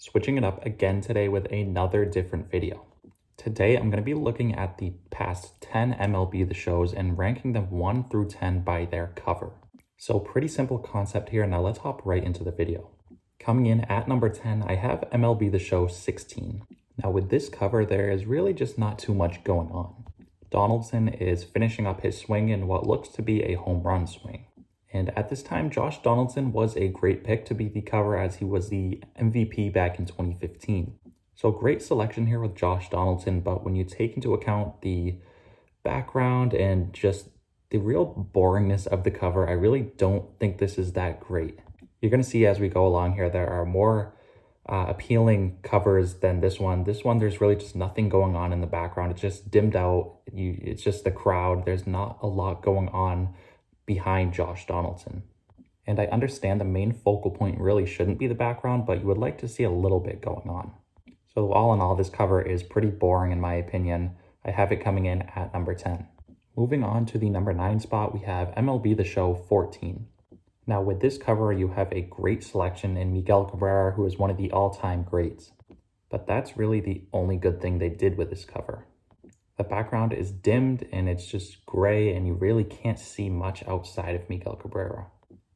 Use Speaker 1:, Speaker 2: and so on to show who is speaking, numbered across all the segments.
Speaker 1: Switching it up again today with another different video. Today I'm going to be looking at the past 10 MLB The Shows and ranking them 1 through 10 by their cover. So pretty simple concept here. Now let's hop right into the video. Coming in at number 10, I have MLB The Show 16. Now with this cover, there is really just not too much going on. Donaldson is finishing up his swing in what looks to be a home run swing. And at this time, Josh Donaldson was a great pick to be the cover as he was the MVP back in 2015. So great selection here with Josh Donaldson, but when you take into account the background and just the real boringness of the cover, I really don't think this is that great. You're going to see as we go along here, there are more appealing covers than this one. This one, there's really just nothing going on in the background. It's just dimmed out. It's just the crowd. There's not a lot going on behind Josh Donaldson. And I understand the main focal point really shouldn't be the background, but you would like to see a little bit going on. So all in all, this cover is pretty boring in my opinion. I have it coming in at number 10. Moving on to the number 9 spot, we have MLB The Show 14. Now with this cover, you have a great selection in Miguel Cabrera, who is one of the all-time greats. But that's really the only good thing they did with this cover. The background is dimmed and it's just gray and you really can't see much outside of Miguel Cabrera.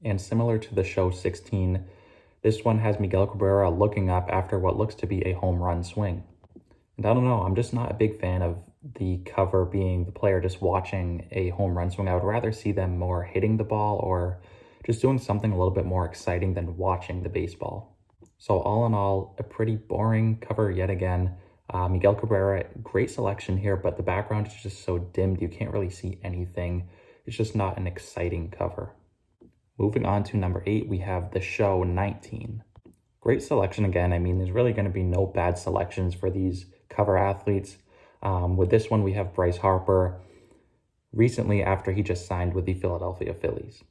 Speaker 1: And similar to The Show 16, this one has Miguel Cabrera looking up after what looks to be a home run swing. And I don't know, I'm just not a big fan of the cover being the player just watching a home run swing. I would rather see them more hitting the ball or just doing something a little bit more exciting than watching the baseball. So all in all, a pretty boring cover yet again. Miguel Cabrera, great selection here, but the background is just so dimmed, you can't really see anything. It's just not an exciting cover. Moving on to number 8, we have The Show 19. Great selection again. I mean, there's really going to be no bad selections for these cover athletes. With this one, we have Bryce Harper recently after he just signed with the Philadelphia Phillies.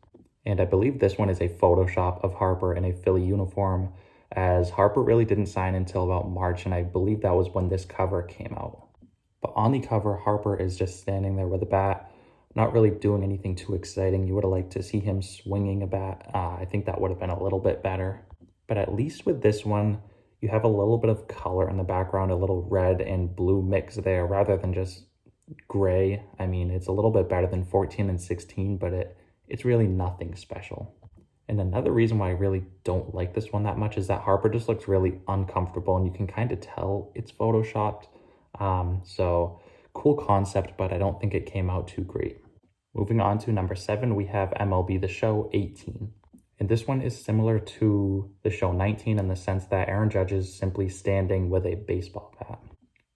Speaker 1: And I believe this one is a Photoshop of Harper in a Philly uniform, as Harper really didn't sign until about March, and I believe that was when this cover came out. But on the cover, Harper is just standing there with a bat, not really doing anything too exciting. You would have liked to see him swinging a bat. I think that would have been a little bit better. But at least with this one, you have a little bit of color in the background, a little red and blue mix there rather than just gray. I mean, it's a little bit better than 14 and 16, but it's really nothing special. And another reason why I really don't like this one that much is that Harper just looks really uncomfortable and you can kind of tell it's photoshopped. So cool concept, but I don't think it came out too great. Moving on to number 7, we have MLB The Show 18. And this one is similar to The Show 19 in the sense that Aaron Judge is simply standing with a baseball bat.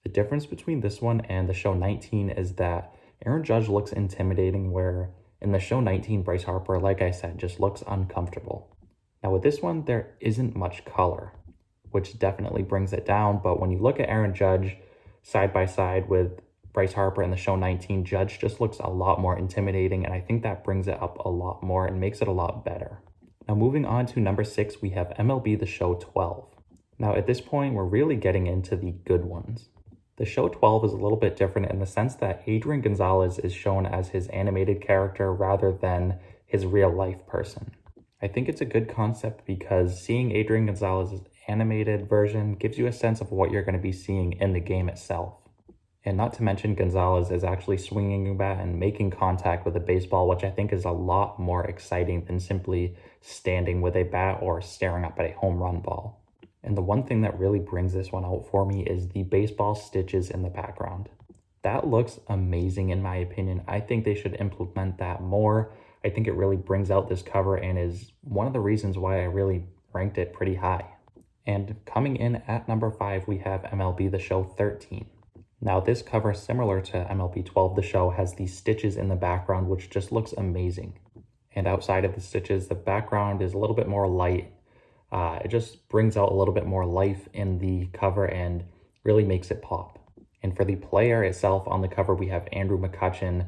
Speaker 1: The difference between this one and The Show 19 is that Aaron Judge looks intimidating, where in The Show 19, Bryce Harper, like I said, just looks uncomfortable. Now with this one, there isn't much color, which definitely brings it down. But when you look at Aaron Judge side by side with Bryce Harper in The Show 19, Judge just looks a lot more intimidating. And I think that brings it up a lot more and makes it a lot better. Now moving on to number 6, we have MLB The Show 12. Now at this point, we're really getting into the good ones. The Show 12 is a little bit different in the sense that Adrian Gonzalez is shown as his animated character rather than his real life person. I think it's a good concept because seeing Adrian Gonzalez's animated version gives you a sense of what you're going to be seeing in the game itself. And not to mention Gonzalez is actually swinging a bat and making contact with a baseball, which I think is a lot more exciting than simply standing with a bat or staring up at a home run ball. And the one thing that really brings this one out for me is the baseball stitches in the background. That looks amazing in my opinion. I think they should implement that more. I think it really brings out this cover and is one of the reasons why I really ranked it pretty high. And coming in at number 5, we have MLB The Show 13. Now this cover, similar to MLB 12, The Show has these stitches in the background, which just looks amazing. And outside of the stitches, the background is a little bit more light. It just brings out a little bit more life in the cover and really makes it pop. And for the player itself on the cover, we have Andrew McCutchen,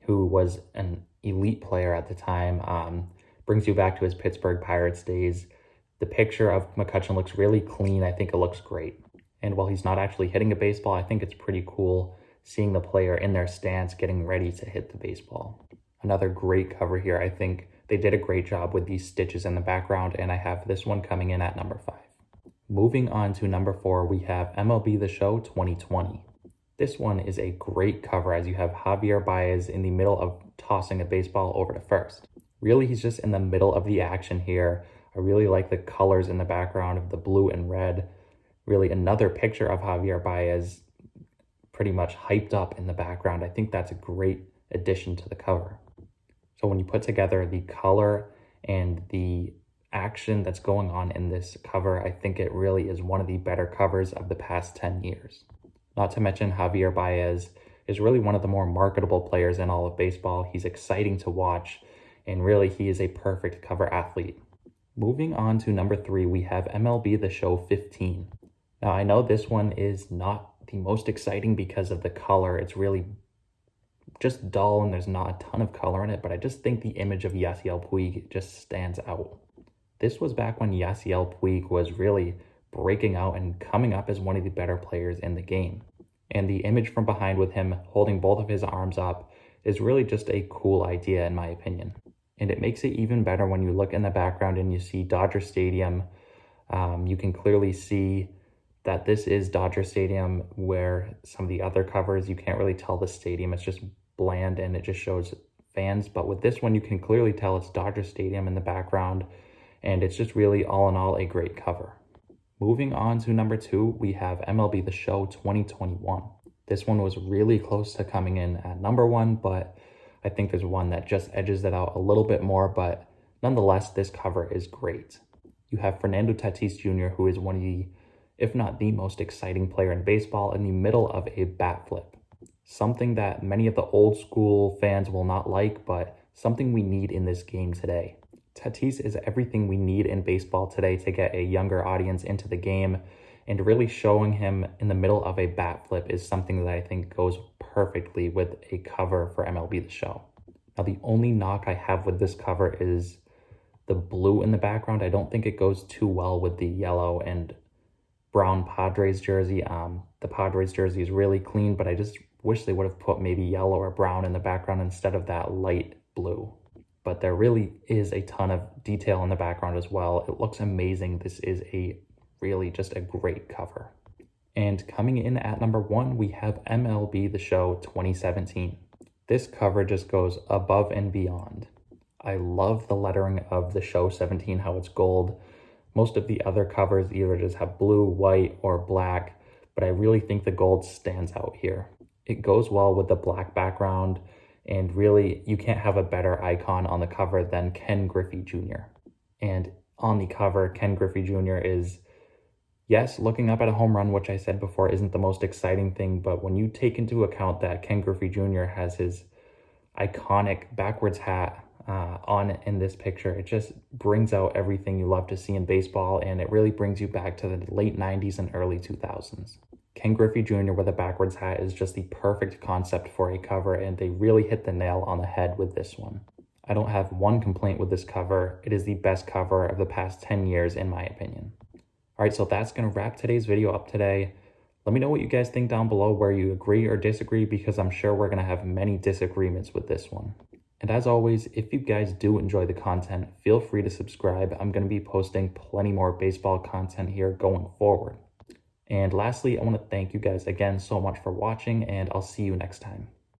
Speaker 1: who was an elite player at the time. Brings you back to his Pittsburgh Pirates days. The picture of McCutchen looks really clean. I think it looks great. And while he's not actually hitting a baseball, I think it's pretty cool seeing the player in their stance getting ready to hit the baseball. Another great cover here. I think they did a great job with these stitches in the background, and I have this one coming in at number 5. Moving on to number 4, we have MLB The Show 2020. This one is a great cover as you have Javier Baez in the middle of tossing a baseball over to first. Really, he's just in the middle of the action here. I really like the colors in the background of the blue and red. Really another picture of Javier Baez pretty much hyped up in the background. I think that's a great addition to the cover. So when you put together the color and the action that's going on in this cover, I think it really is one of the better covers of the past 10 years. Not to mention Javier Baez is really one of the more marketable players in all of baseball. He's exciting to watch, and really he is a perfect cover athlete. Moving on to number 3, we have MLB The Show 15. Now I know this one is not the most exciting because of the color. It's really just dull and there's not a ton of color in it, but I just think the image of Yasiel Puig just stands out. This was back when Yasiel Puig was really breaking out and coming up as one of the better players in the game. And the image from behind with him holding both of his arms up is really just a cool idea in my opinion. And it makes it even better when you look in the background and you see Dodger Stadium. You can clearly see that this is Dodger Stadium, where some of the other covers, you can't really tell the stadium. It's just bland and it just shows fans. But with this one, you can clearly tell it's Dodger Stadium in the background. And it's just really all in all a great cover. Moving on to number 2, we have MLB The Show 2021. This one was really close to coming in at number 1, but I think there's one that just edges it out a little bit more, but nonetheless, this cover is great. You have Fernando Tatis Jr., who is one of the, if not the most exciting player in baseball, in the middle of a bat flip. Something that many of the old school fans will not like, but something we need in this game today. Tatis is everything we need in baseball today to get a younger audience into the game, and really showing him in the middle of a bat flip is something that I think goes perfectly with a cover for MLB The Show. Now, the only knock I have with this cover is the blue in the background. I don't think it goes too well with the yellow and brown Padres jersey. The Padres jersey is really clean, but I just wish they would have put maybe yellow or brown in the background instead of that light blue. But there really is a ton of detail in the background as well. It looks amazing. This is really just a great cover. And coming in at number 1, we have MLB The Show 2017. This cover just goes above and beyond. I love the lettering of The Show 17, how it's gold. Most of the other covers either just have blue, white, or black, but I really think the gold stands out here. It goes well with the black background. And really, you can't have a better icon on the cover than Ken Griffey Jr. And on the cover, Ken Griffey Jr. is, yes, looking up at a home run, which I said before isn't the most exciting thing, but when you take into account that Ken Griffey Jr. has his iconic backwards hat on in this picture, it just brings out everything you love to see in baseball, and it really brings you back to the late 90s and early 2000s. Ken Griffey Jr. with a backwards hat is just the perfect concept for a cover, and they really hit the nail on the head with this one. I don't have one complaint with this cover. It is the best cover of the past 10 years, in my opinion. All right, so that's going to wrap today's video up today. Let me know what you guys think down below, where you agree or disagree, because I'm sure we're going to have many disagreements with this one. And as always, if you guys do enjoy the content, feel free to subscribe. I'm going to be posting plenty more baseball content here going forward. And lastly, I want to thank you guys again so much for watching, and I'll see you next time.